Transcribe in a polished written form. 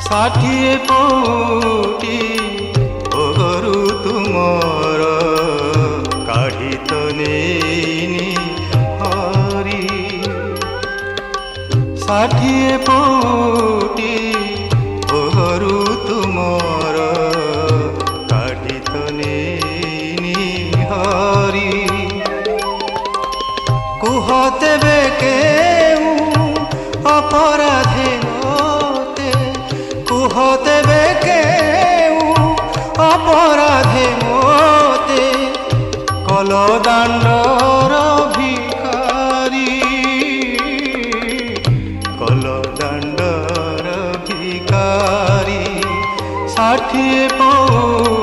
ষাঠিয়ে পৌটি ওগরু তুমর কাঢ়ি তো নেইনি হরি। ষাঠিয়ে পৌটি ওগরু তুমর কাঢ়ি তো নেইনি হরি। কুহ তেবে কেউ অপরাধে মতে, কুহ তেবে কেউ অপরাধে মতে, কলদাণ্ডর ভিখারি, কলদাণ্ডর ভিখারি। ষাঠিয়ে পৌটি